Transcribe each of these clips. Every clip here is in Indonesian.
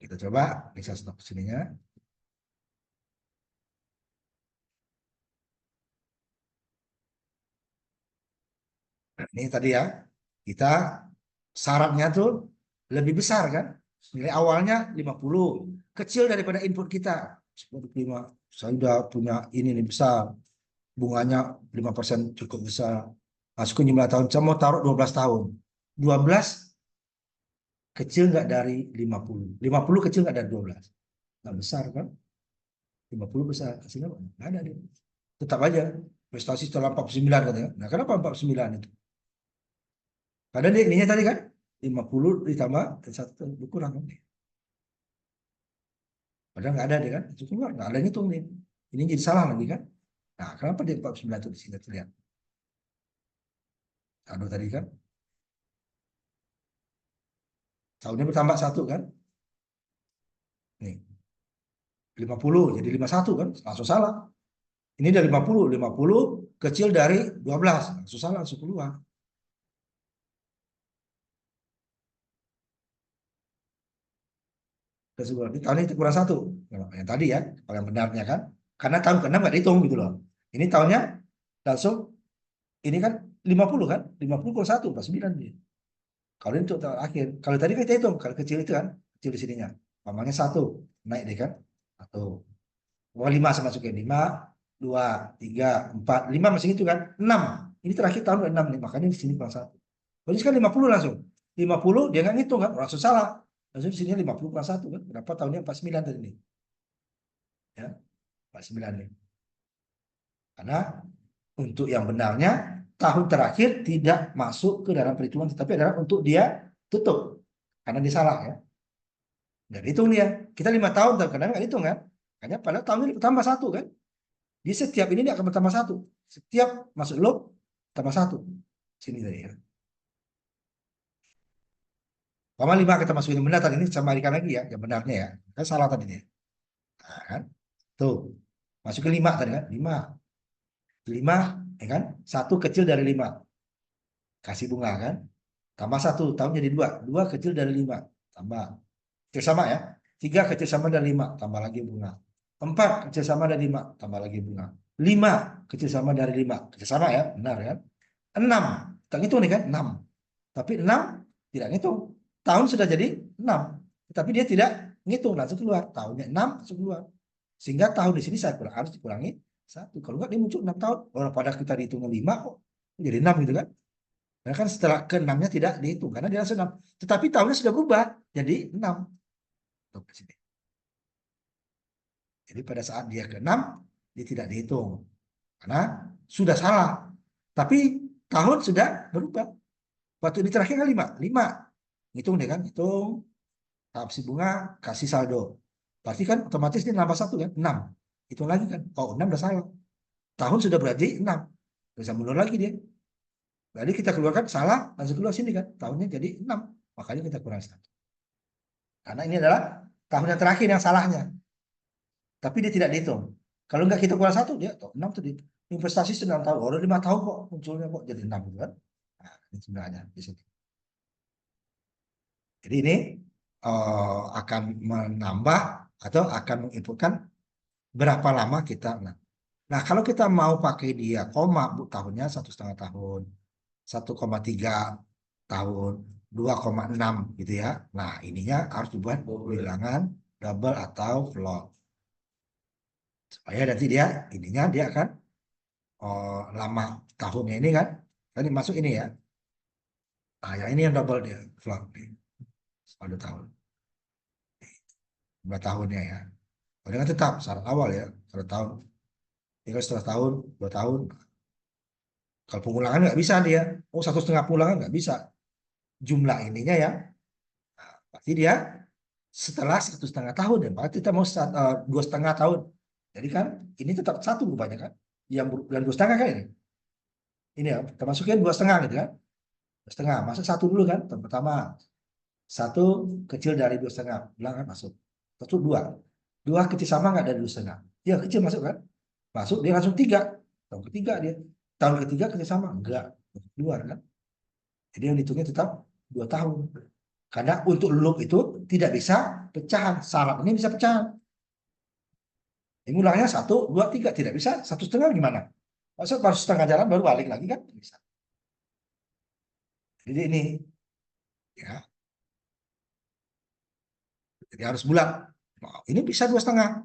Kita coba bisa stop sininya. Nah, ini tadi ya, kita syaratnya tuh lebih besar kan. Nilai awalnya 50, kecil daripada input kita. 95. Saya udah punya ini nih besar. Bunganya 5% cukup besar. Masukin jumlah tahun, saya mau taruh 12 tahun. 12 kecil nggak dari 50. 50 kecil nggak dari 12. Nggak besar kan? 50 besar. Hasilnya nggak ada nih. Tetap aja. Prestasi setelah 49 katanya. Nah, kenapa 49 itu? Karena dia ininya tadi kan 50 ditambah satu berkurang kan. Padahal nggak ada dia kan. Itu keluar nggak ada ngitung nih. Ini jadi salah lagi kan. Nah, kenapa dia 49 itu di sini terlihat? Aduh tadi kan. Tahunnya bertambah satu kan. Nih, 50 jadi 51 kan. Langsung salah. Ini dari 50, 50 kecil dari 12. Langsung salah, langsung keluar. Tahun itu kurang satu. Yang tadi ya, kalau yang benarnya kan. Karena tahun ke-6 nggak dihitung gitu loh. Ini tahunnya langsung, ini kan 50 kan. 50 kurang 1, 49 dia. Kalau ini untuk tahun akhir. Kalau tadi kita hitung, kalau kecil itu kan, kecil di sininya. Namanya 1, naik deh kan. 1. Oh, 5 saya masukin. 5, 2, 3, 4, 5 masih itu kan. 6. Ini terakhir tahun ke-6 nih. Makanya di sini kurang 1. Jadi sekarang 50 langsung. 50 dia nggak ngitung kan. Langsung salah. Langsung di sini 50 kurang 1 kan. Berapa tahunnya 49 tadi nih. Ya, 49 nih. Karena untuk yang benarnya tahun terakhir tidak masuk ke dalam perhitungan, tetapi adalah untuk dia tutup. Karena dia salah ya. Dan hitung dia. Kita 5 tahun, tapi kadang nggak hitung kan. Hanya pada tahun ini bertambah 1 kan. Di setiap ini dia akan bertambah 1. Setiap masuk loop tambah 1. Sini tadi ya. Pama 5 kita masukin yang benar tadi ini sama ikan lagi ya. Yang benarnya ya. Kan salah tadi dia. Nah, kan. Tuh. Masukin 5 tadi kan. 5. 5 ya kan. 1 kecil dari 5. Kasih bunga kan. Tambah 1. Tahun jadi 2. 2 kecil dari 5. Tambah. Kecil sama ya. 3 kecil sama dari 5. Tambah lagi bunga. 4 kecil sama dari 5. Tambah lagi bunga. 5 kecil sama dari 5. Kecil sama ya. Benar kan. 6. Kita ngitung nih kan. 6. Tapi 6 tidak ngitung. Tahun sudah jadi 6. Tapi dia tidak ngitung. Langsung keluar. Tahunnya 6 langsung keluar. Sehingga tahun di sini saya harus dikurangi 1. Kalau enggak dia muncul 6 tahun. Orang pada kita dihitungnya 5 kok. Jadi 6 gitu kan. Nah kan setelah ke-6-nya tidak dihitung. Karena dia langsung 6. Tetapi tahunnya sudah berubah. Jadi 6. Tuh, ke sini. Jadi pada saat dia ke-6, dia tidak dihitung. Karena sudah salah. Tapi tahun sudah berubah. Waktu ini terakhir kan 5. 5. Hitung deh kan. Hitung. Tahap si bunga, kasih saldo. Pasti kan otomatis dia nambah 1 kan. 6. Hitung lagi kan. Oh 6 udah salah. Tahun sudah berarti 6. Bisa mundur lagi dia. Jadi kita keluarkan salah, langsung keluar sini kan. Tahunnya jadi 6. Makanya kita kurang 1. Karena ini adalah tahun yang terakhir yang salahnya. Tapi dia tidak dihitung. Kalau nggak kita kurang 1, dia 6 tuh. Investasi 9 tahun. Oh, udah 5 tahun kok munculnya kok jadi 6 gitu kan. Nah, ini sebenarnya di sini. Jadi ini akan menambah atau akan menginputkan berapa lama kita. Nah, kalau kita mau pakai dia koma, tahunnya 1,5 tahun, 1,3 tahun, 2,6 gitu ya. Nah, ininya harus dibuat bilangan double atau float. Supaya nanti dia ininya dia akan lama tahunnya ini kan. Tadi masuk ini ya. Nah, yang ini yang double dia float nih. 1 tahun. Berapa tahunnya ya. Padahal kan tetap syarat awal ya. 1 tahun. Tinggal setelah tahun, 2 tahun. Kalau pengulangan nggak bisa dia. Oh 1,5 pengulangan nggak bisa. Jumlah ininya ya. Nah, berarti dia setelah 1,5 tahun ya. Berarti kita mau 2,5 tahun. Jadi kan ini tetap 1 rupanya kan. Yang 2,5 kan ini. Ini ya, kita masukin 2,5 gitu kan. 2,5. Masuk 1 dulu kan. Tahun pertama. 1 kecil dari 2,5. Bilang kan masuk. Masuk 2. 2 kecil sama nggak dari 2,5? Ya kecil masuk kan. Masuk dia langsung 3. Tahun ketiga dia. Tahun ketiga kecil sama. Enggak. Keluar kan. Jadi yang dihitungnya tetap 2 tahun. Karena untuk loop itu tidak bisa pecahan. Syarat ini bisa pecahan. Ini ulangnya 1, 2, 3. Tidak bisa 1,5 gimana? Maksud baru setengah jalan baru balik lagi kan? Bisa. Jadi ini ya, jadi harus bulat. Nah, ini bisa 2,5.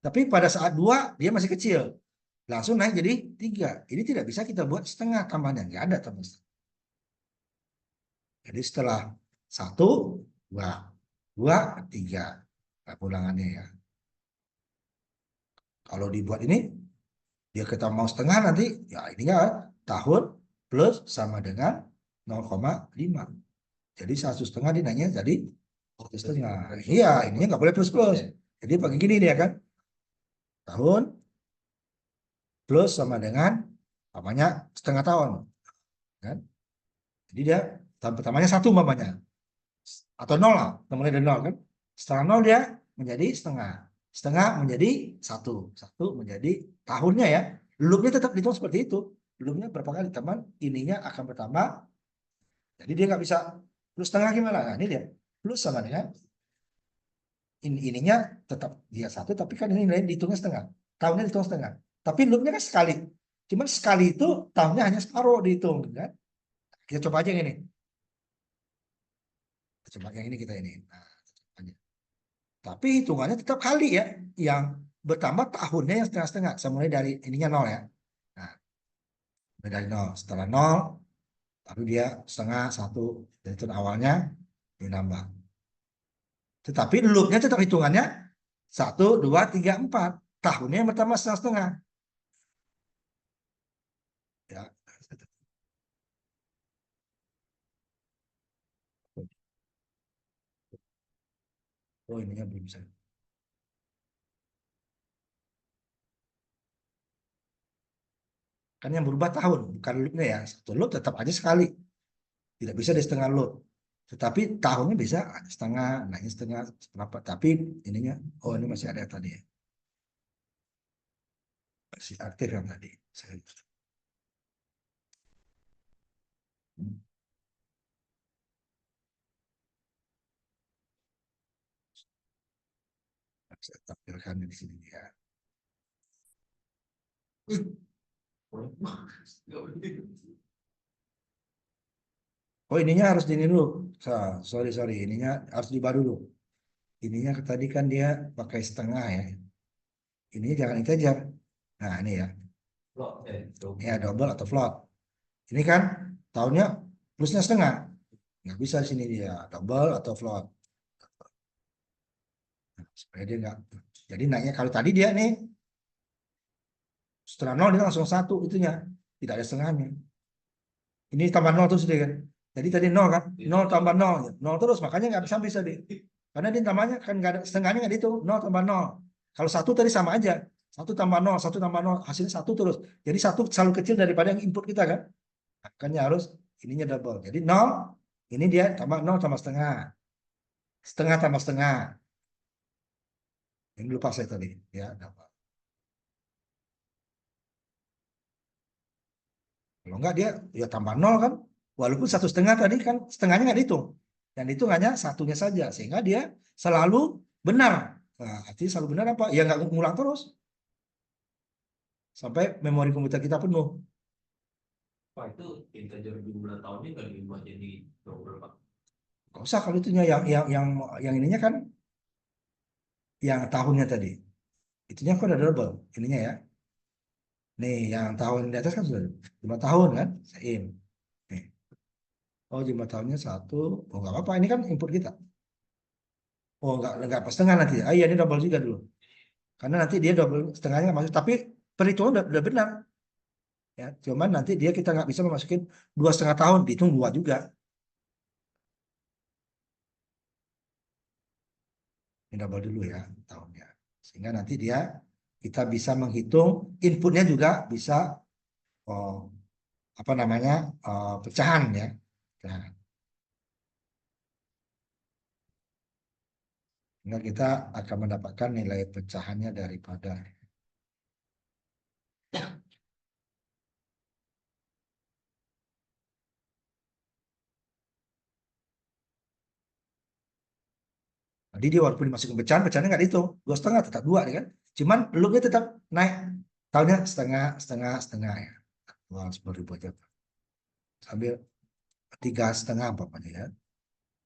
Tapi pada saat 2 dia masih kecil. Langsung naik jadi 3. Ini tidak bisa kita buat setengah tambahnya. Nggak ada tambah setengah. Jadi setelah 1, 2, 2, 3. Nah, ulangannya ya. Kalau dibuat ini, dia kita mau setengah nanti, ya ininya tahun plus sama dengan 0,5. Jadi 1,5 dinanya jadi 1,5. Iya, ininya nggak boleh plus-plus. Jadi pakai gini dia kan. Tahun plus sama dengan namanya setengah tahun. Kan? Jadi dia tahun pertamanya 1 mamanya. Atau 0 lah, mulai dari 0 kan. Setelah 0 dia menjadi setengah. Setengah menjadi 1. 1 menjadi tahunnya ya. Loopnya tetap dihitung seperti itu. Loopnya berapa kali teman, ininya akan bertambah. Jadi dia nggak bisa plus setengah gimana? Nah ini dia. Plus sama dengan ininya tetap dia 1, tapi kan ini nilai dihitungnya setengah. Tahunnya dihitung setengah. Tapi loopnya kan sekali. Cuman sekali itu tahunnya hanya separuh dihitung. Kan? Kita coba aja yang ini. Kita coba yang ini kita ini. Nah, tapi hitungannya tetap kali ya. Yang bertambah tahunnya yang setengah-setengah. Saya mulai dari ininya 0 ya. Nah, mulai dari 0. Setelah 0, lalu dia setengah, 1. Dan itu awalnya dinambah. Tetapi loopnya tetap hitungannya 1, 2, 3, 4. Tahunnya yang pertama setengah-setengah. Ya. Oh ininya belum bisa. Kan yang berubah tahun, bukan loopnya ya. Satu loop tetap aja sekali. Tidak bisa di setengah loop. Tetapi tahunnya bisa setengah, naiknya setengah, berapa. Tapi ininya, oh ini masih ada tadi ya. Masih aktif yang tadi. Saya tampilkan di sini ya. Oh ininya harus di ini dulu. Sorry sorry, ininya harus diubah dulu. Ininya tadi kan dia pakai setengah ya. Ini jangan itu aja. Nah ini ya. Ya double atau float. Ini kan tahunnya plusnya setengah. Nggak bisa di sini dia double atau float. Nah, supaya dia nggak. Jadi naiknya kalau tadi dia nih setelah 0 dia langsung 1 itunya. Tidak ada setengahnya. Ini tambah 0 terus dia kan. Jadi tadi 0 kan. 0 tambah 0. 0 terus makanya nggak bisa dia. Karena dia tambahnya kan nggak ada setengahnya nggak itu. 0 tambah 0. Kalau 1 tadi sama aja. 1 tambah 0, 1 tambah 0. Hasilnya 1 terus. Jadi 1 selalu kecil daripada yang input kita kan. Makanya harus ininya double. Jadi 0. Ini dia tambah 0 tambah setengah. Setengah tambah setengah. Ini lupa saya tadi. Ya, double. Kalau enggak dia ya tambah 0 kan. Walaupun 1,5 tadi kan setengahnya nggak dihitung. Dan itu hanya satunya saja. Sehingga dia selalu benar. Nah, artinya selalu benar apa? Ya nggak ngulang terus. Sampai memori komputer kita penuh. Pak itu integer jumlah tahunnya nggak diubah jadi double Pak? Nggak usah kalau itunya yang ininya kan yang tahunnya tadi. Itunya kan ada double. Ininya ya. Nih yang tahun di atas kan sudah 5 tahun kan. Sein. Nih. Oh 5 tahunnya 1. Oh nggak apa-apa. Ini kan input kita. Oh nggak pas setengah nanti. Ah iya ini double juga dulu. Karena nanti dia double setengahnya nggak masuk. Tapi perhitungan udah benar. Ya, cuman nanti dia kita nggak bisa memasukin 2,5 tahun. Dihitung 2 juga. Ini double dulu ya tahunnya. Sehingga nanti dia kita bisa menghitung inputnya juga bisa oh, apa namanya pecahan ya. Nah, sehingga kita akan mendapatkan nilai pecahannya daripada Jadi dia walaupun dimasukin pecahan, pecahannya nggak dihitung. 2,5 tetap 2 ya kan. Cuman loopnya tetap naik. Tahunnya setengah, setengah, setengah ya. Uang 10.000 aja. Sambil 3,5 apa ya.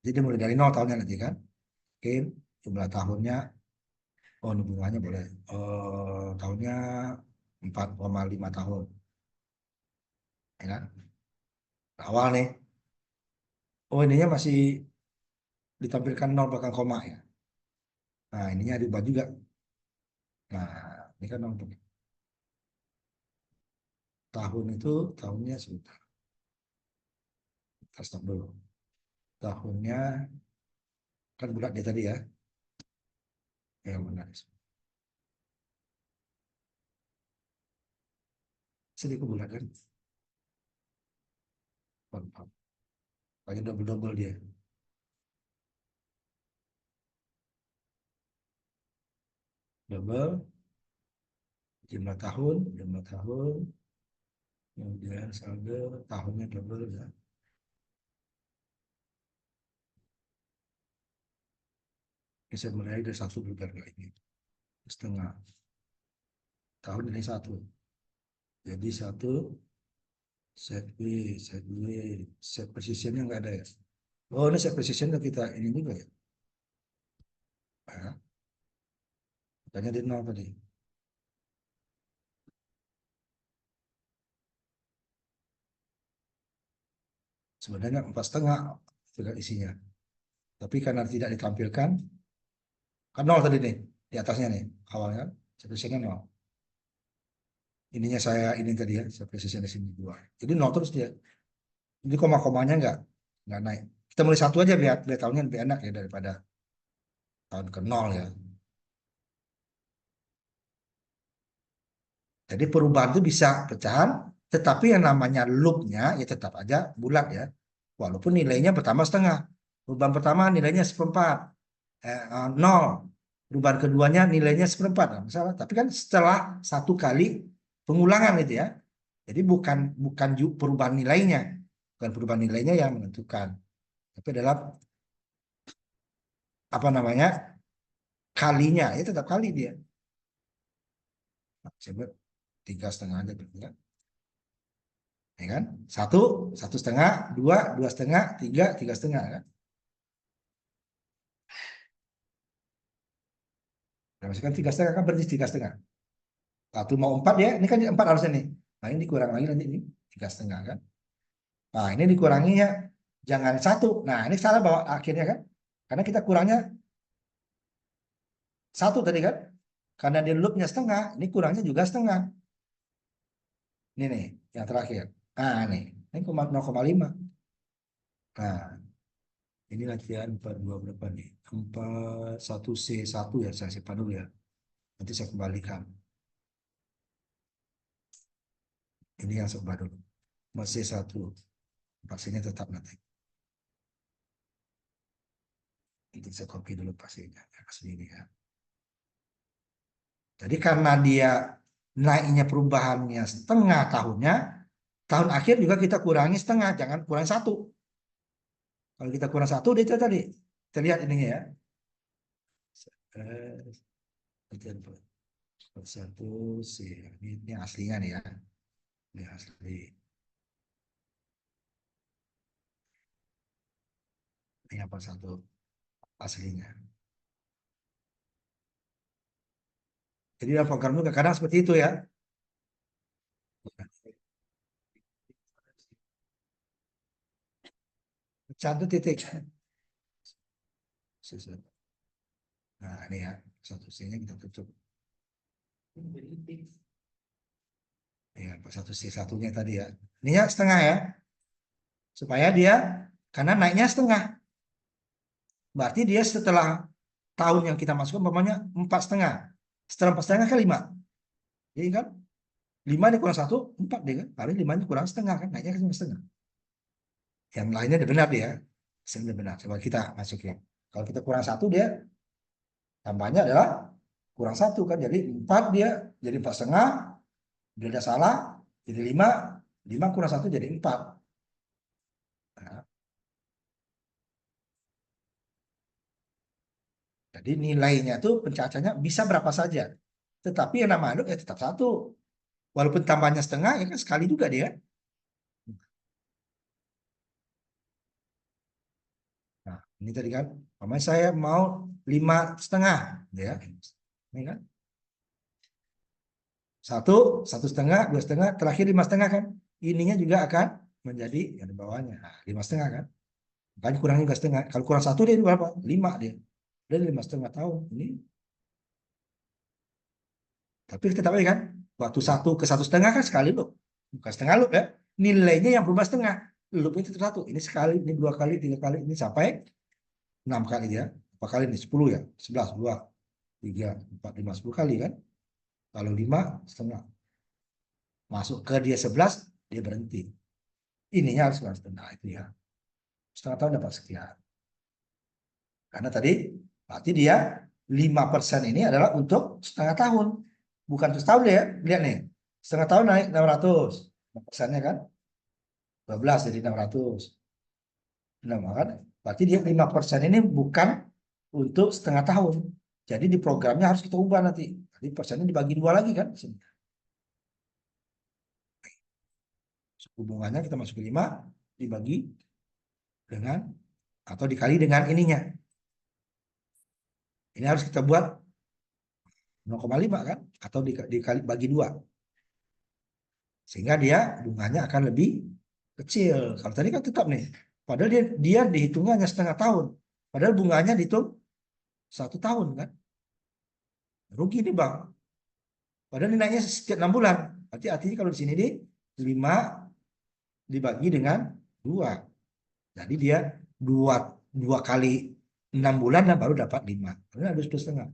Jadi mulai dari 0 tahunnya nanti kan. Oke, jumlah tahunnya, oh ini bunganya boleh. Tahunnya 4,5 tahun. Ya kan? Awal nih. Oh ininya masih ditampilkan 0 belakang koma ya. Nah ininya diubah juga. Nah ini kan 0 tahun itu tahunnya sebentar. Kita stop dulu. Tahunnya kan bulat dia tadi ya. Yang benar. Sedikit bulat kan. Lagi double-double dia. Double. Jumlah tahun. Kemudian saldo tahunnya double ya. Ini saya mulai dari 1 bulan ini. Setengah. Tahun ini 1. Jadi 1. Set B, set B, set precisionnya nggak ada ya. Oh ini set precisionnya kita ini juga ya. Nah, katanya di 0 tadi. Sebenarnya 4,5 tidak isinya. Tapi karena tidak ditampilkan, kan 0 tadi nih. Di atasnya nih, awalnya. Set precisionnya 0. Ininya saya ini tadi ya, set precision di sini 2. Jadi 0 terus dia. Jadi koma-komanya nggak naik. Kita mulai 1 aja biar tahunnya lebih enak ya daripada tahun ke 0 ya. Jadi perubahan itu bisa pecahan, tetapi yang namanya loopnya ya tetap aja bulat ya. Walaupun nilainya pertama setengah. Perubahan pertama nilainya seperempat, 0. Perubahan keduanya nilainya seperempat, nah, misalnya. Tapi kan setelah 1 kali pengulangan itu ya. Jadi bukan perubahan nilainya, bukan perubahan nilainya yang menentukan, tapi adalah apa namanya kalinya, ya tetap kali dia. Nah, saya buat 3,5 aja berarti kan. Ya kan? 1, 1,5, 2, 2,5, 3, 3,5 kan. Nah, misalkan 3,5 kan berarti 3,5. 1 mau 4 ya, ini kan 4 harusnya nih. Nah ini dikurang lagi nanti ini 3,5 kan. Nah ini dikuranginya jangan 1. Nah ini salah bawa akhirnya kan. Karena kita kurangnya 1 tadi kan. Karena di loopnya setengah, ini kurangnya juga setengah. Ini nih yang terakhir. Nah ini 0,5. Nah ini latihan 42 berapa nih? 41C1 ya, saya simpan dulu ya. Nanti saya kembalikan. Ini yang sebelah dulu. Masih 1. Vaksinnya tetap nanti. Nanti saya copy dulu pastinya. Asli ini ya. Jadi karena dia naiknya perubahannya setengah tahunnya, tahun akhir juga kita kurangi setengah, jangan kurang 1. Kalau kita kurang 1, dia itu tadi. Kita lihat ininya ya. 1 sih. Ini aslinya nih ya. Ini asli. Ini apa 1 aslinya. Jadi dalam program juga kadang seperti itu ya. Satu titik. Nah ini ya. 1C-nya kita tutup. Ya, 1C1-nya tadi ya. Ini ya setengah ya. Supaya dia, karena naiknya setengah. Berarti dia setelah tahun yang kita masukkan, umpamanya 4,5. Setelah 4,5 kan 5. Jadi kan 5 dikurang 1, 4 deh kan. Paling 5 kurang setengah kan. Naiknya kan setengah. Yang lainnya udah benar dia. Hasilnya benar. Coba kita masukin. Kalau kita kurang 1 dia tambahnya adalah kurang 1 kan. Jadi 4 dia jadi 4,5. Dia udah salah. Jadi 5. 5 kurang 1 jadi 4. Nah, Jadi nilainya tuh pencacahannya bisa berapa saja. Tetapi yang nama anduk ya tetap satu. Walaupun tambahnya setengah ya kan sekali juga dia. Nah, ini tadi kan, namanya saya mau 5,5, ya. Ini kan satu setengah, 2,5, terakhir 5,5 kan. Ininya juga akan menjadi yang di bawahnya. Nah, 5,5 kan. Makanya kurangnya 5,5. Kalau kurang satu dia berapa? 5 dia. Dan 5,5 tahun. Ini. Tapi kita tahu kan, waktu 1 ke 1,5 kan sekali loop. Bukan setengah loop ya. Nilainya yang berubah setengah. Loop itu satu. Ini sekali, ini 2 kali, 3 kali, ini sampai 6 kali ya. Berapa kali ini? 10 ya. 11, 2, 3, 4, 5, 10 kali kan. Kalau 5,5. Masuk ke dia 11, dia berhenti. Ininya harus 9,5 itu ya. Setengah tahun dapat sekian. Karena tadi berarti dia 5% ini adalah untuk setengah tahun. Bukan untuk setahun ya. Lihat nih. Setengah tahun naik 600. Persennya kan 12 jadi 600. Nah, kan? Berarti dia 5% ini bukan untuk setengah tahun. Jadi di programnya harus kita ubah nanti. Jadi persennya dibagi 2 lagi kan. Hubungannya kita masuk ke 5 dibagi dengan atau dikali dengan ininya. Ini harus kita buat 0,5 kan atau dikali bagi 2. Sehingga dia bunganya akan lebih kecil. Kalau tadi kan tetap nih. Padahal dia dihitungnya hanya setengah tahun. Padahal bunganya dihitung 1 tahun kan. Rugi nih Bang. Padahal nilainya setiap 6 bulan. Berarti artinya kalau di sini 5 dibagi dengan 2. Jadi dia 2 kali 6 bulan dan baru dapat 5. Ini ada 10,5.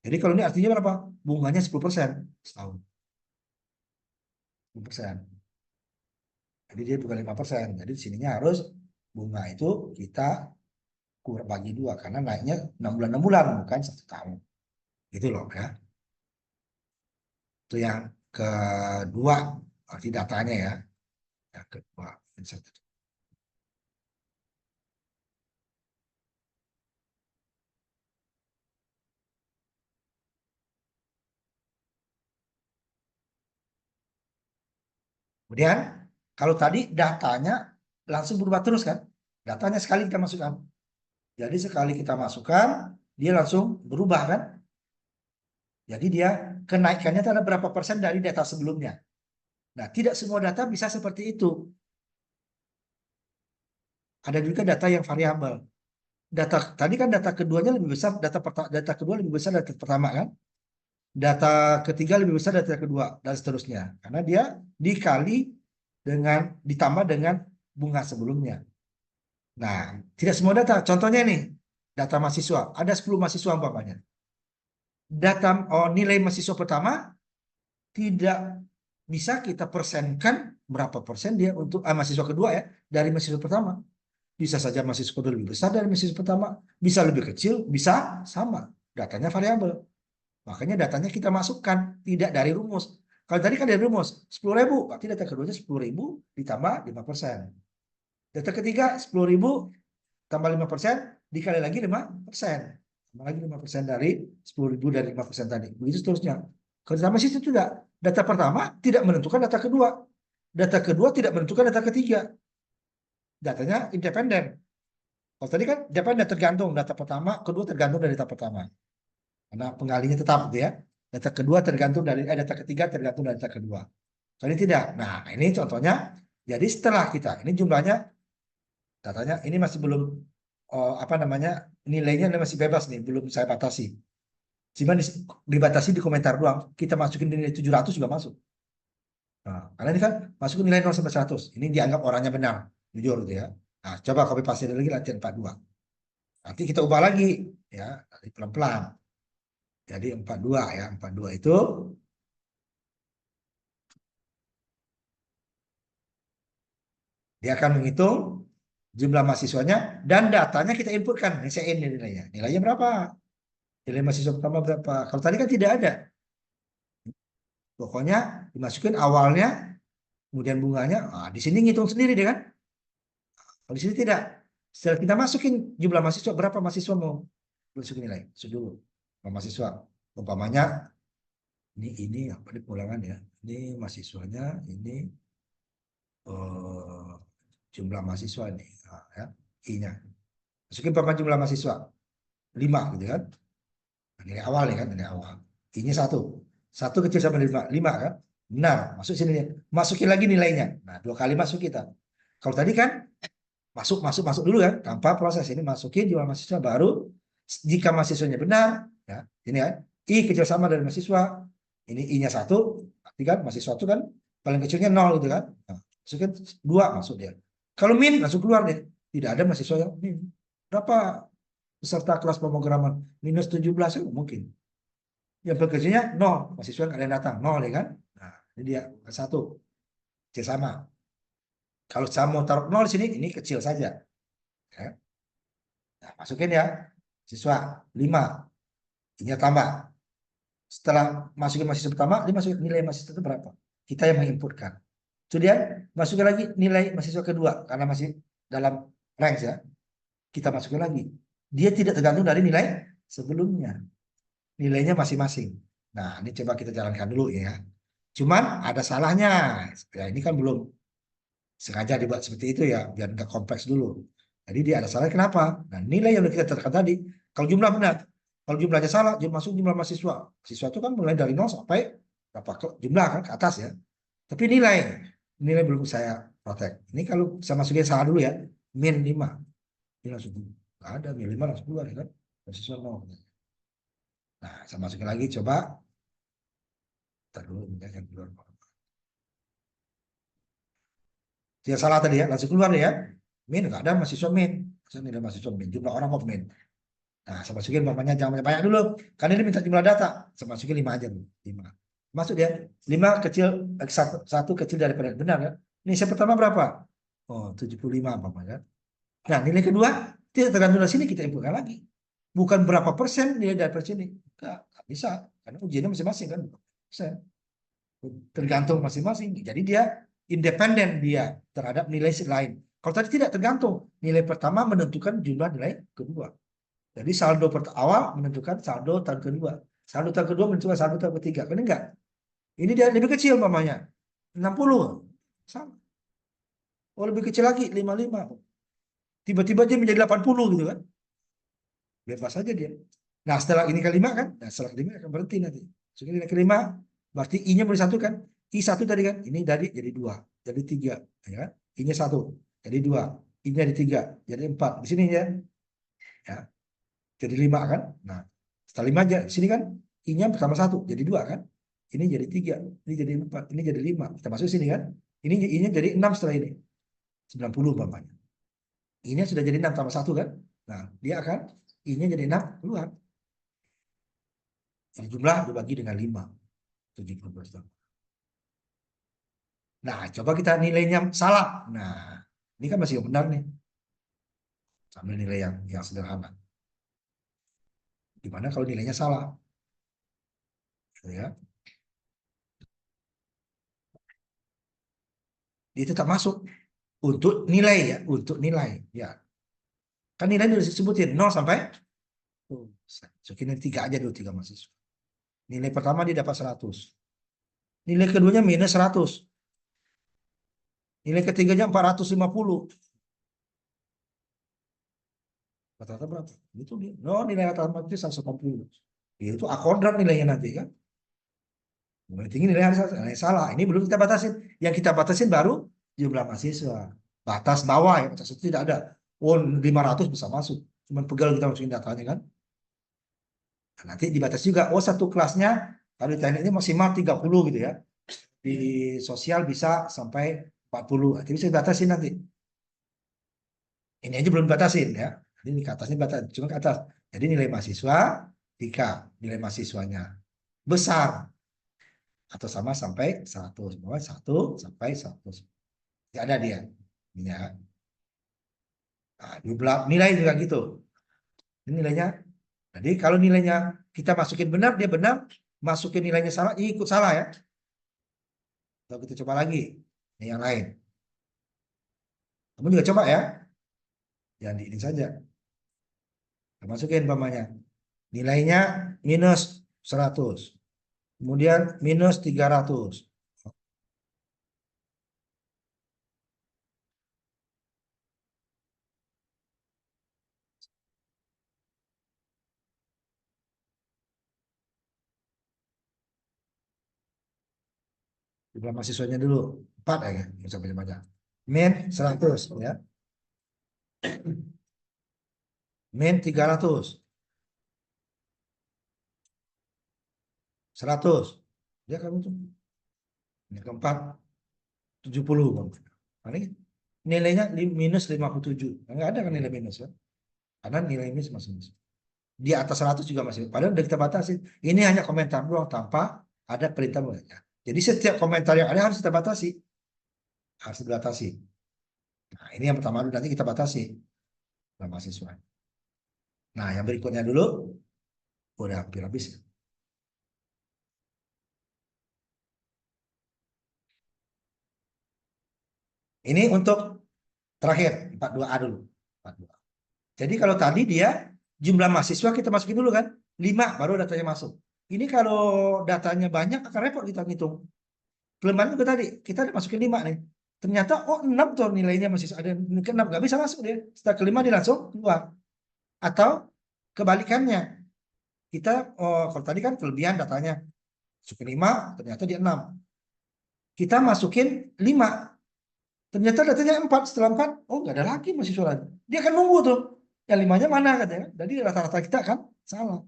Jadi kalau ini artinya berapa? Bunganya 10% setahun. 10%. Jadi dia bukan 5%. Jadi di sininya harus bunga itu kita kurang bagi 2 karena naiknya 6 bulan 6 bulan bukan 1 tahun. Gitu loh ya. Itu yang kedua arti datanya ya. Yang kedua. Kemudian kalau tadi datanya langsung berubah terus kan. Datanya sekali kita masukkan. Jadi sekali kita masukkan dia langsung berubah kan. Jadi dia kenaikannya itu ada berapa persen dari data sebelumnya. Nah, tidak semua data bisa seperti itu. Ada juga data yang variabel. Data tadi kan data keduanya lebih besar, data kedua lebih besar dari data pertama kan? Data ketiga lebih besar dari data kedua dan seterusnya. Karena dia dikali dengan ditambah dengan bunga sebelumnya. Nah, tidak semua data. Contohnya nih, data mahasiswa. Ada 10 mahasiswa umpamanya. Data nilai mahasiswa pertama tidak bisa kita persenkan berapa persen dia untuk mahasiswa kedua ya dari mahasiswa pertama. Bisa saja mahasiswa kedua lebih besar dari mahasiswa pertama, bisa lebih kecil, bisa sama. Datanya variabel. Makanya datanya kita masukkan, tidak dari rumus. Kalau tadi kan dari rumus, 10.000, berarti data keduanya 10.000 ditambah 5%. Data ketiga 10.000 tambah 5%, dikali lagi 5%. Tambah lagi 5% dari 10.000 dari 5% tadi. Begitu seterusnya. Kalau ditambah situ tidak. Data pertama tidak menentukan data kedua. Data kedua tidak menentukan data ketiga. Datanya independen. Kalau tadi kan dependen tergantung data pertama, kedua tergantung dari data pertama. Karena pengalinya tetap gitu ya. Data kedua tergantung dari data ketiga tergantung dari data kedua. Kalau tidak. Nah, ini contohnya. Jadi setelah kita ini jumlahnya datanya ini masih belum apa namanya nilainya masih bebas nih, belum saya batasi. Cuma dibatasi di komentar doang. Kita masukin nilai 700 juga masuk. Nah, karena ini kan masukin nilai 0 sampai 100. Ini dianggap orangnya benar, jujur gitu ya. Nah, coba copy paste lagi latihan 42. Nanti kita ubah lagi ya, pelan-pelan. Jadi 42 ya, 42 itu dia akan menghitung jumlah mahasiswanya dan datanya kita inputkan. Ini saya ini nilainya. Nilainya berapa? Nilai mahasiswa pertama berapa? Kalau tadi kan tidak ada. Pokoknya dimasukin awalnya, kemudian bunganya. Nah, di sini ngitung sendiri deh kan? Kalau di sini tidak. Setelah kita masukin jumlah mahasiswa berapa mahasiswa mau? masukin nilai, masuk dulu. Mahasiswa, umpamanya ini apa di pulangan ya? Ini mahasiswanya, ini jumlah mahasiswa ini, nah, ya, I-nya. Masukin berapa jumlah mahasiswa? 5 gitu kan? Nah, nilai awal nih kan, nilai awal. I-nya 1. 1 kecil sama 5, 5 kan? Benar, masuk sini. Masukin lagi nilainya. Nah, 2 kali masuk kita. Kalau tadi kan masuk dulu kan, tanpa proses ini masukin jumlah mahasiswa baru. Jika mahasiswanya benar, ya, ini kan, I kecil sama dari mahasiswa. Ini I-nya 1, berarti kan mahasiswa itu kan paling kecilnya 0 gitu kan. Nah, masukin 2 masuk dia. Kalau min langsung keluar deh. Tidak ada mahasiswa yang min. Berapa peserta kelas pemrograman? Minus 17 kan mungkin. Yang pekerjanya 0, mahasiswa nggak ada yang datang, 0 ya kan. Nah, ini dia 1, kecil sama. Kalau saya mau taruh 0 di sini, ini kecil saja. Ya. Nah, masukin ya, siswa 5, ini tambah. Setelah masukin mahasiswa pertama, dia masukin nilai mahasiswa itu berapa? Kita yang menginputkan. Kemudian masukin lagi nilai mahasiswa kedua, karena masih dalam ranks ya. Kita masukin lagi. Dia tidak tergantung dari nilai sebelumnya. Nilainya masing-masing. Nah, ini coba kita jalankan dulu ya. Cuman ada salahnya. Ya, ini kan belum sengaja dibuat seperti itu ya, biar nggak kompleks dulu. Jadi dia ada salah kenapa? Nah, nilai yang kita tekan tadi, kalau jumlah benar, kalau jumlahnya salah, masuk jumlah mahasiswa. Mahasiswa itu kan mulai dari 0 sampai berapa jumlah kan ke atas ya. Tapi nilai belum saya protek. Ini kalau saya masukin salah dulu ya, min 5. Ini langsung nggak ada, min 5 langsung keluar ya kan. Mahasiswa 0. Nah, saya masukin lagi coba. Ntar dulu yang keluar. Dia salah tadi ya, langsung keluar ya. Min, nggak ada mahasiswa min. Saya nilai mahasiswa min, jumlah orang kok min. Nah, saya masukin namanya jangan banyak-banyak dulu. Karena ini minta jumlah data. Saya masukin 5 aja dulu. 5. Masuk dia. 5 kecil, 1 kecil daripada benar ya. Ini saya pertama berapa? Oh, 75 kan. Nah, nilai kedua tidak tergantung dari sini kita inputkan lagi. Bukan berapa persen nilai dari sini. Nggak bisa. Karena ujiannya masing-masing kan. Persen. Tergantung masing-masing. Jadi dia independen dia terhadap nilai lain. Kalau tadi tidak tergantung. Nilai pertama menentukan jumlah nilai kedua. Jadi saldo awal menentukan saldo tahun kedua. Saldo tahun kedua menentukan saldo tahun ketiga. Kan enggak? Ini dia lebih kecil mamanya. 60. Sama. Oh lebih kecil lagi 55. Tiba-tiba dia menjadi 80 gitu kan. Bebas saja dia. Nah setelah ini kelima kan. Nah setelah kelima akan berhenti nanti. Sekarang ini kelima. Berarti I-nya boleh satu kan. I1 tadi kan. Ini dari jadi 2. Jadi 3. Ya kan? I-nya 1. Jadi 2. I-nya jadi 3. Jadi 4. Di sini ya. Ya. Jadi 5 kan. Nah setelah 5 aja. Di sini kan. I-nya pertama 1. Jadi 2 kan. Ini jadi 3. Ini jadi 4. Ini jadi 5. Kita masuk sini kan. Ini I-nya jadi 6 setelah ini. 90 umpamanya. I-nya sudah jadi 6 tambah 1 kan. Nah dia akan I-nya jadi 6 keluar. Yang jumlah dibagi dengan 5. 17. Nah, coba kita nilainya salah. Nah, ini kan masih benar nih. Sambil nilai yang sederhana. Gimana kalau nilainya salah? Ya. Dia tetap masuk untuk nilai ya, untuk nilai. Ya. Kan nilai sudah disebutin 0 sampai masukin 3 aja dulu 3 mahasiswa. Nilai pertama dia dapat 100. Nilai keduanya minus 100. Nilai ketiganya 450. Rata-rata berapa? Itu dia. No, nilai rata-rata itu 180. Itu akodrat nilainya nanti kan. Mulai tinggi nilai yang salah. Ini belum kita batasin. Yang kita batasin baru jumlah mahasiswa. Batas bawah ya, batas itu tidak ada. Oh, 500 bisa masuk. Cuman pegal kita masukin datanya kan. Nah, nanti dibatasi juga. Oh, satu kelasnya kalau di teknik ini maksimal 30 gitu ya. Di sosial bisa sampai 40. Nanti bisa dibatasin nanti. Ini aja belum dibatasin ya. Ini ke atasnya batas, cuma ke atas. Jadi nilai mahasiswa 3, nilai mahasiswanya besar atau sama sampai 100. Bahwa 1 sampai 100. Tidak ada dia. Ya. Nah, jumlah nilai juga gitu. Ini nilainya. Jadi kalau nilainya kita masukin benar, dia benar. Masukin nilainya salah, ikut salah ya. Kalau kita coba lagi. Ini yang lain. Kamu juga coba ya. Jangan di ini saja. Kita masukin umpamanya. Nilainya minus 100. Kemudian minus 300. Jumlah mahasiswanya dulu 4 ya, bisa baca. Min 100 ya. Min 300. 100. Dia kan itu. Yang keempat 70. Nah, ini nilainya minus 57. Enggak ada kan nilai minus ya. Karena nilai minus masih minus. Di atas 100 juga masih. Padahal udah kita batasi. Ini hanya komentar doang tanpa ada perintah mulanya. Jadi setiap komentar yang ada harus kita batasi. Harus dibatasi. Nah, ini yang pertama dulu, nanti kita batasi dalam mahasiswa. Nah, yang berikutnya dulu udah hampir habis. Ini untuk terakhir 42A dulu. 42A. Jadi kalau tadi dia jumlah mahasiswa kita masukin dulu kan, 5 baru datanya masuk. Ini kalau datanya banyak akan repot kita ngitung. Kelemahan juga tadi, kita udah masukin 5 nih. Ternyata oh 6 tuh nilainya masih ada ke 6 nggak bisa masuk dia. Setelah kelima dia langsung keluar. Atau kebalikannya. Kita kalau tadi kan kelebihan datanya masukin 5, ternyata dia 6. Kita masukin 5. Ternyata datanya 4, setelah 4, oh nggak ada lagi mahasiswa lagi. Dia akan nunggu tuh. Yang 5-nya mana katanya. Jadi rata-rata kita kan salah.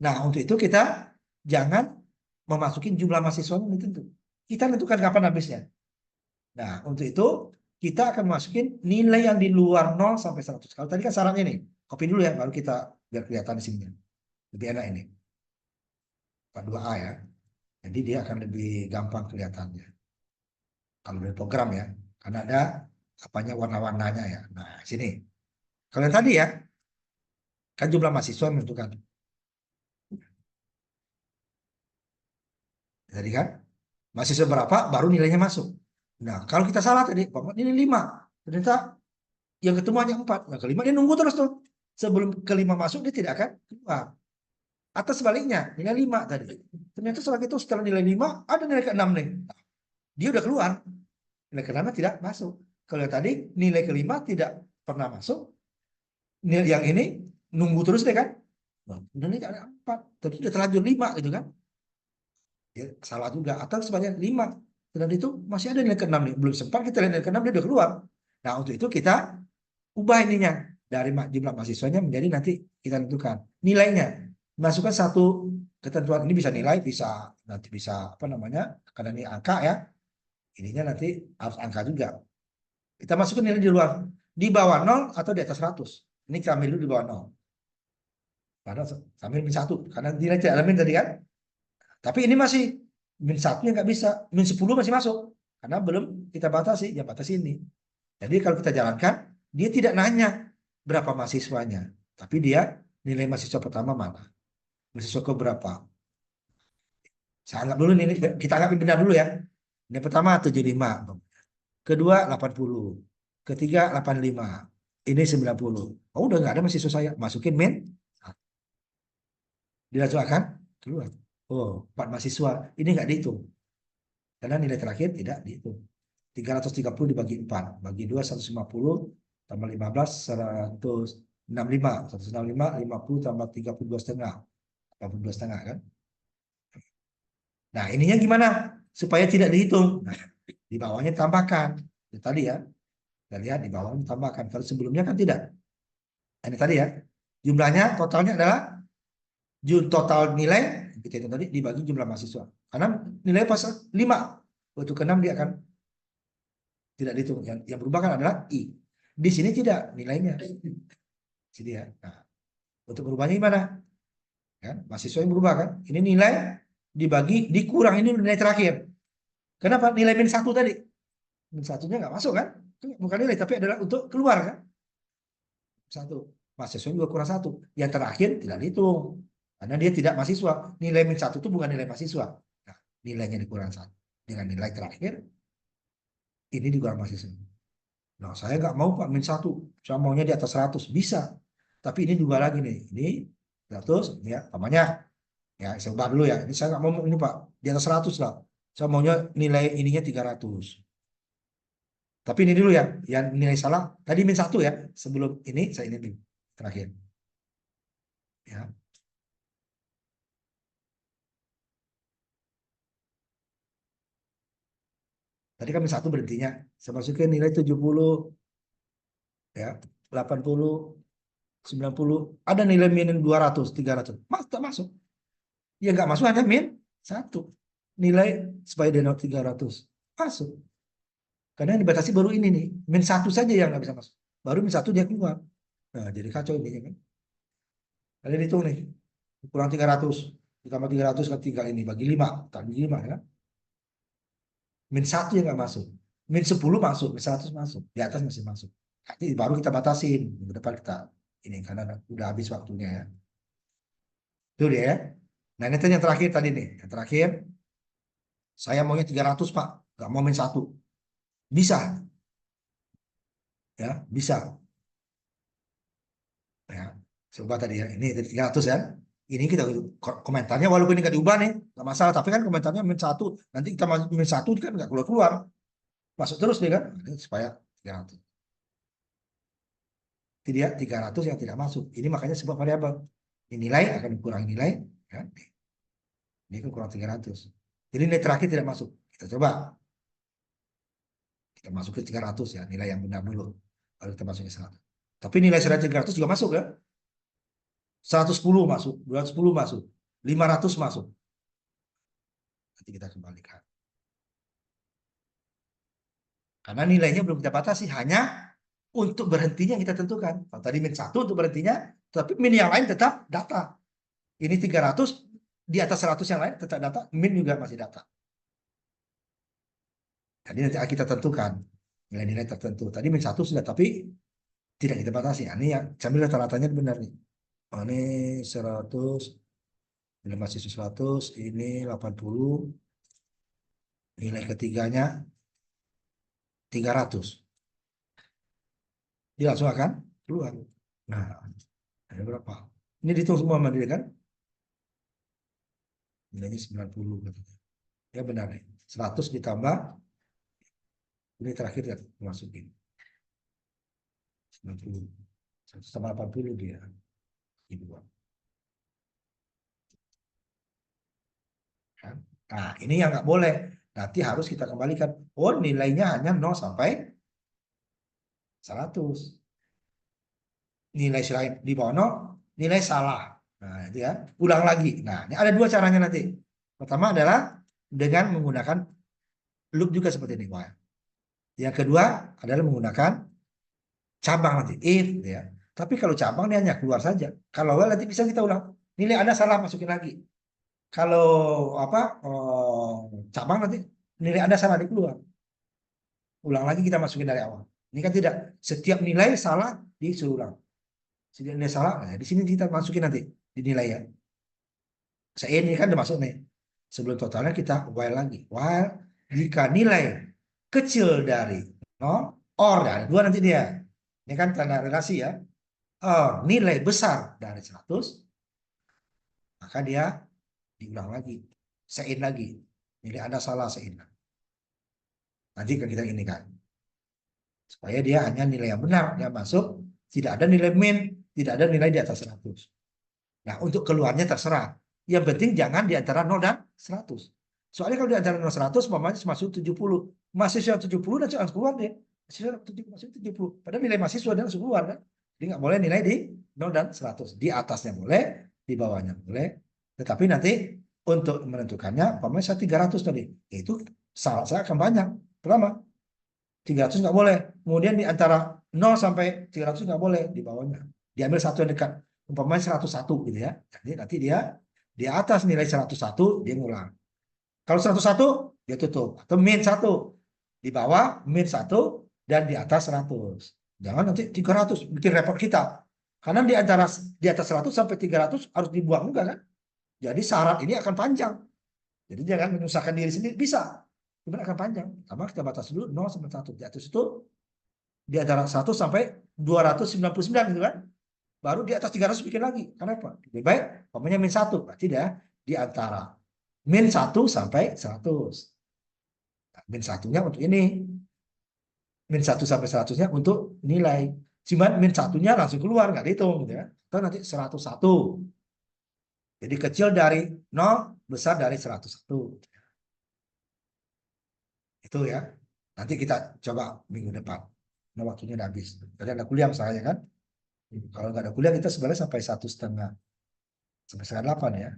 Nah, untuk itu kita jangan memasukin jumlah mahasiswa yang tentu. Kita tentukan kapan habisnya. Nah, untuk itu kita akan masukin nilai yang di luar 0 sampai 100. Kalau tadi kan syaratnya nih, copy dulu ya, baru kita biar kelihatan di sini. Lebih enak ini. 42A ya. Jadi dia akan lebih gampang kelihatannya. Kalau dari program ya, karena ada apanya warna-warnanya ya. Nah, sini. Kalau yang tadi ya, kan jumlah mahasiswa menentukan. Jadi kan, mahasiswa berapa baru nilainya masuk. Nah, kalau kita salah tadi, ini 5. Ternyata yang ketemu hanya 4. Nah, kelima dia nunggu terus tuh. Sebelum kelima masuk dia tidak akan keluar. Atau sebaliknya, nilai 5 tadi. Ternyata setelah itu setelah nilai 5 ada nilai ke-6 nih. Dia udah keluar. Nilai ke-6 tidak masuk. Kalau yang tadi nilai kelima tidak pernah masuk. Nilai yang ini nunggu terus deh kan. Nah, ini ada 4. Tapi udah terlanjur 5 gitu kan. Ya, salah juga. Atau sebanyak 5. Dan itu masih ada nilai ke-6 nih. Belum sempat kita lihat nilai ke-6 dia udah keluar. Nah, untuk itu kita ubah ininya dari jumlah mahasiswanya menjadi nanti kita tentukan nilainya. Masukkan satu ketentuan ini bisa nilai, bisa nanti bisa apa namanya? Karena ini angka ya. Ininya nanti harus angka juga. Kita masukkan nilai di luar, di bawah 0 atau di atas 100. Ini kita ambil dulu di bawah 0. Padahal sambil min 1 karena nilai tidak ada min tadi kan. Tapi ini masih min 1 nya nggak bisa, min 10 masih masuk karena belum kita batasi, ya batasi ini. Jadi kalau kita jalankan, dia tidak nanya berapa mahasiswanya, tapi dia nilai mahasiswa pertama mana, mahasiswa ke berapa. Saya anggap dulu ini, kita anggap benar dulu ya. Ini pertama 75, kedua 80, ketiga 85, ini 90. Oh udah nggak ada mahasiswa saya, masukin min, dilanjutkan keluar. Oh 4 mahasiswa, ini nggak dihitung karena nilai terakhir tidak dihitung. 330 dibagi 4, bagi 2 150, tambah 15 165, 165 50 tambah 32 setengah, 82 setengah kan. Nah ininya gimana supaya tidak dihitung. Nah, di bawahnya tambahkan ya, tadi ya kita lihat di bawahnya tambahkan, kalau sebelumnya kan tidak. Nah, ini tadi ya jumlahnya totalnya adalah total nilai kita itu tadi dibagi jumlah mahasiswa, karena nilai pas 5 waktu ke 6 dia akan tidak dihitung. Yang berubah kan adalah i. Di sini tidak nilainya. Sini ya. Nah, untuk berubahnya gimana? Kan? Mahasiswa yang berubah kan? Ini nilai dibagi dikurang ini nilai terakhir. Kenapa? Nilai min 1 tadi. Min 1-nya nggak masuk kan? Bukan nilai tapi adalah untuk keluar kan? 1. Mahasiswa juga kurang 1. Yang terakhir tidak dihitung. Karena dia tidak mahasiswa. Nilai min 1 itu bukan nilai mahasiswa. Nah, nilainya dikurang 1. Dengan nilai terakhir ini dikurang mahasiswa. Nah, saya nggak mau Pak min 1. Saya maunya di atas 100. Bisa. Tapi ini dua lagi nih. Ini 100 ya namanya ya saya ubah dulu ya. Ini saya nggak mau ini Pak di atas 100 lah. Saya maunya nilai ininya 300. Tapi ini dulu ya, yang nilai salah tadi min 1 ya. Sebelum ini saya ini dulu terakhir. Ya. Tadi kan min 1 berhentinya. Saya masukin nilai 70 ya, 80, 90, ada nilai min 200, 300. Tak masuk. Ya nggak masuk hanya min 1. Nilai supaya dia 300. Masuk. Karena yang dibatasi baru ini nih. Min 1 saja yang nggak bisa masuk. Baru min 1 dia keluar. Nah, jadi kacau ini kan. Kalian hitung nih. Kurang 300. Ditambah 300 kan 3 ini. Bagi 5. Bagi 5 ya. Min 1 yang nggak masuk. Min 10 masuk. Min 100 masuk. Di atas masih masuk. Nanti baru kita batasin. Minggu depan kita ini. Karena udah habis waktunya ya. Itu dia ya. Nah ini yang terakhir tadi nih. Yang terakhir. Saya maunya 300 Pak. Nggak mau min 1. Bisa. Ya. Bisa. Ya. Coba tadi ya. Ini 300 ya. Ini kita komentarnya walaupun ini nggak diubah nih. Nggak masalah. Tapi kan komentarnya min 1. Nanti kita min 1 kan nggak keluar-keluar. Masuk terus nih kan. Supaya 300. Tidak 300 yang tidak masuk. Ini makanya sebuah variabel. Ini nilai akan dikurangi nilai. Ya. Ini kan kurang 300. Jadi nilai terakhir tidak masuk. Kita coba. Kita masuk ke 300 ya. Nilai yang benar dulu. Lalu kita masuk ke 100. Tapi nilai 300 juga masuk ya. 110 masuk. 210 masuk. 500 masuk. Nanti kita kembalikan. Karena nilainya belum kita batasi. Hanya untuk berhentinya kita tentukan. Kalau tadi min 1 untuk berhentinya. Tapi min yang lain tetap data. Ini 300. Di atas 100 yang lain tetap data. Min juga masih data. Jadi nanti kita tentukan nilai-nilai tertentu. Tadi min 1 sudah, tapi tidak kita batasi. Ini yang sambil rata-ratanya benar nih. Oh, ini 100, nilai mahasiswa 100, ini 80, nilai ketiganya 300. Dia langsung akan keluar. Nah, ada berapa? Ini dihitung semua sama dia kan? Nilainya 90 katanya. Ya benar nih. 100 ditambah ini terakhir ya masukin 90. 100 tambah 80 dia. Ini kan? Nah, ini yang nggak boleh. Nanti harus kita kembalikan. Oh, nilainya hanya 0 sampai 100. Nilai selain di bawah 0, nilai salah. Nah, itu ya. Ulang lagi. Nah, ini ada dua caranya nanti. Pertama adalah dengan menggunakan loop juga seperti ini. Wah. Yang kedua adalah menggunakan cabang nanti. If, ya. Tapi kalau cabang dia hanya keluar saja. Kalau while nanti bisa kita ulang. Nilai Anda salah, masukin lagi. Kalau cabang nanti nilai Anda salah, dia keluar. Ulang lagi kita masukin dari awal. Ini kan tidak. Setiap nilai salah disuruh ulang. Setiap nilai salah, nah, di sini kita masukin nanti di nilai ya. Saya ini kan udah masuk nih. Sebelum totalnya kita while lagi. While jika nilai kecil dari 0, or ada dua nanti dia. Ini kan tanda relasi ya. Or nilai besar dari 100, maka dia diulang lagi. Sein lagi. Nilai Anda salah, sein. Nanti kan kita ini kan. Supaya dia hanya nilai yang benar yang masuk. Tidak ada nilai min. Tidak ada nilai di atas 100. Nah, untuk keluarnya terserah. Yang penting jangan di antara 0 dan 100. Soalnya kalau di antara 0 dan 100, umpamanya masuk 70. Mahasiswa 70 dan langsung keluar deh. Mahasiswa 70. Padahal nilai mahasiswa dan langsung keluar kan. Jadi nggak boleh nilai di 0 dan 100. Di atasnya boleh, di bawahnya boleh. Tetapi nanti untuk menentukannya, umpamanya saya 300 tadi. Itu salah saya akan banyak. Pertama, 300 nggak boleh. Kemudian di antara 0 sampai 300 nggak boleh, di bawahnya. Diambil satu yang dekat. Umpamanya 101 gitu ya. Jadi nanti dia di atas nilai 101 dia ngulang. Kalau 101 dia tutup. Atau min 1. Di bawah min 1 dan di atas 100. Jangan nanti 300 bikin repot kita. Karena di antara di atas 100 sampai 300 harus dibuang juga kan. Jadi syarat ini akan panjang. Jadi jangan menyusahkan diri sendiri. Bisa. Cuma akan panjang. Sama kita batas dulu 0 sampai 1. Di atas itu di antara 1 sampai 299 gitu kan. baru di atas 300 bikin lagi. Kenapa? Lebih baik umpamanya min 1, berarti dia di antara min 1 sampai 100. Nah, min satunya untuk ini, min 1 sampai 100-nya untuk nilai. Cuman min satunya langsung keluar, nggak dihitung gitu ya. Atau nanti 101. Jadi kecil dari 0, besar dari 101. Itu ya. Nanti kita coba minggu depan. Nah, waktunya udah habis. Jadi ada kuliah misalnya kan. Kalau nggak ada kuliah kita sebenarnya sampai 1,5. Sampai setengah 8 ya.